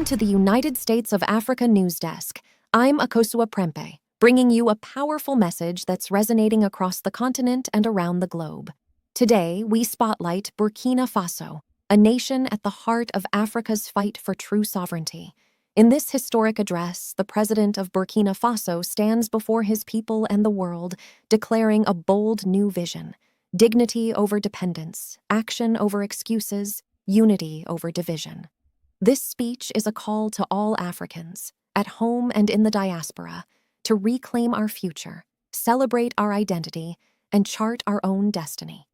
to the United States of Africa News Desk. I'm Akosua Prempe, bringing you a powerful message that's resonating across the continent and around the globe. Today, we spotlight Burkina Faso, a nation at the heart of Africa's fight for true sovereignty. In this historic address, the president of Burkina Faso stands before his people and the world, declaring a bold new vision: dignity over dependence, action over excuses, unity over division. This speech is a call to all Africans, at home and in the diaspora, to reclaim our future, celebrate our identity, and chart our own destiny.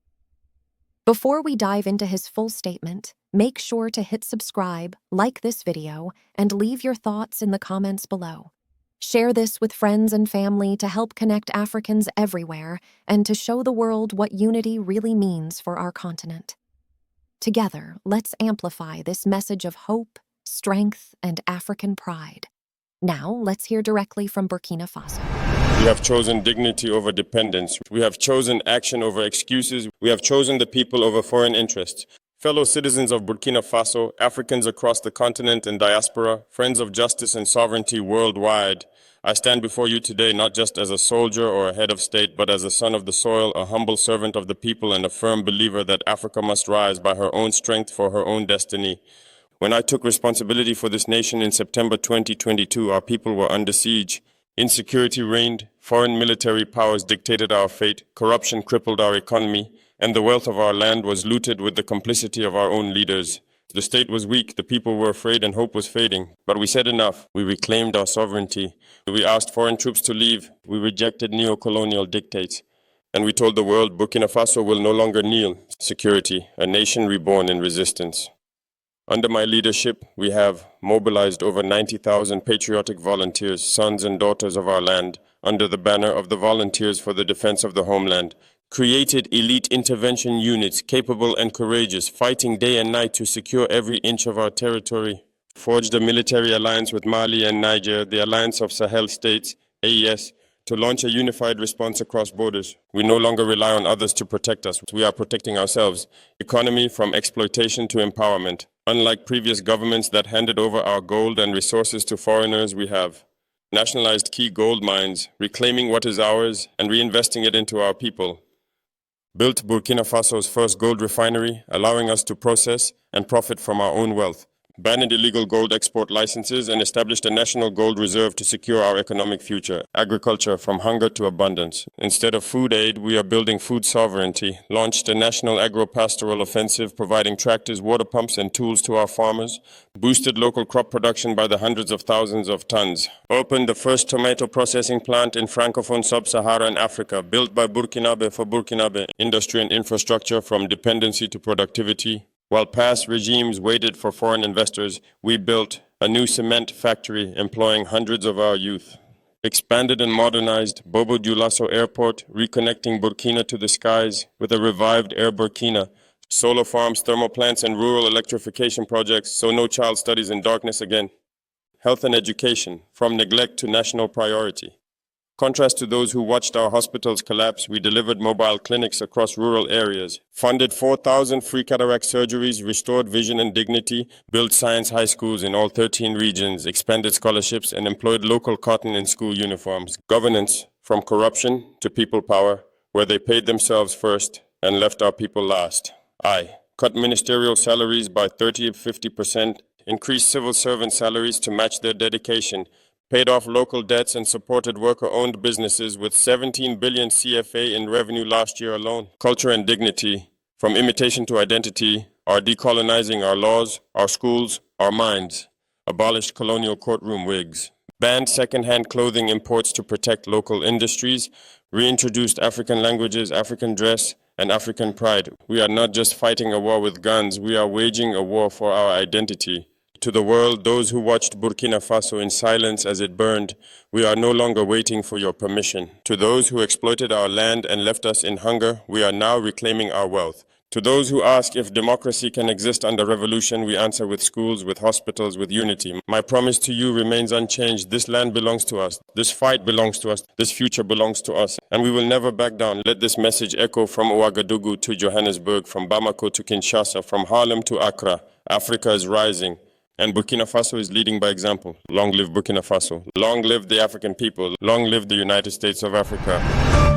Before we dive into his full statement, make sure to hit subscribe, like this video, and leave your thoughts in the comments below. Share this with friends and family to help connect Africans everywhere and to show the world what unity really means for our continent. Together, let's amplify this message of hope, strength, and African pride. Now, let's hear directly from Burkina Faso. We have chosen dignity over dependence. We have chosen action over excuses. We have chosen the people over foreign interests. Fellow citizens of Burkina Faso, Africans across the continent and diaspora, friends of justice and sovereignty worldwide, I stand before you today not just as a soldier or a head of state, but as a son of the soil, a humble servant of the people, and a firm believer that Africa must rise by her own strength for her own destiny. When I took responsibility for this nation in September 2022, our people were under siege. Insecurity reigned, foreign military powers dictated our fate, corruption crippled our economy, and the wealth of our land was looted with the complicity of our own leaders. The state was weak, the people were afraid, and hope was fading. But we said enough. We reclaimed our sovereignty. We asked foreign troops to leave. We rejected neo-colonial dictates. And we told the world Burkina Faso will no longer kneel. Security, a nation reborn in resistance. Under my leadership, we have mobilized over 90,000 patriotic volunteers, sons and daughters of our land, under the banner of the Volunteers for the Defense of the Homeland, created elite intervention units capable and courageous, fighting day and night to secure every inch of our territory, forged a military alliance with Mali and Niger, the Alliance of Sahel States, AES, to launch a unified response across borders. We no longer rely on others to protect us. We are protecting ourselves. Economy from exploitation to empowerment. Unlike previous governments that handed over our gold and resources to foreigners, we have nationalized key gold mines, reclaiming what is ours and reinvesting it into our people. Built Burkina Faso's first gold refinery, allowing us to process and profit from our own wealth. Banned illegal gold export licenses and established a national gold reserve to secure our economic future. Agriculture from hunger to abundance. Instead of food aid, we are building food sovereignty. Launched a national agro-pastoral offensive, providing tractors, water pumps, and tools to our farmers. Boosted local crop production by the hundreds of thousands of tons. Opened the first tomato processing plant in Francophone Sub-Saharan Africa, built by Burkinabe for Burkinabe. Industry and infrastructure from dependency to productivity. While past regimes waited for foreign investors, we built a new cement factory employing hundreds of our youth. Expanded and modernized Bobo Dioulasso Airport, reconnecting Burkina to the skies with a revived Air Burkina. Solar farms, thermal plants, and rural electrification projects so no child studies in darkness again. Health and education, from neglect to national priority. Contrast to those who watched our hospitals collapse, we delivered mobile clinics across rural areas, funded 4,000 free cataract surgeries, restored vision and dignity, built science high schools in all 13 regions, expanded scholarships, and employed local cotton in school uniforms. Governance, from corruption to people power, where they paid themselves first and left our people last. Cut ministerial salaries by 30–50%, increased civil servant salaries to match their dedication, paid off local debts and supported worker-owned businesses with 17 billion CFA in revenue last year alone. Culture and dignity, from imitation to identity, are decolonizing our laws, our schools, our minds. Abolished colonial courtroom wigs. Banned second-hand clothing imports to protect local industries. Reintroduced African languages, African dress, and African pride. We are not just fighting a war with guns, we are waging a war for our identity. To the world, those who watched Burkina Faso in silence as it burned, we are no longer waiting for your permission. To those who exploited our land and left us in hunger, we are now reclaiming our wealth. To those who ask if democracy can exist under revolution, we answer with schools, with hospitals, with unity. My promise to you remains unchanged. This land belongs to us. This fight belongs to us. This future belongs to us. And we will never back down. Let this message echo from Ouagadougou to Johannesburg, from Bamako to Kinshasa, from Harlem to Accra. Africa is rising. And Burkina Faso is leading by example. Long live Burkina Faso. Long live the African people. Long live the United States of Africa.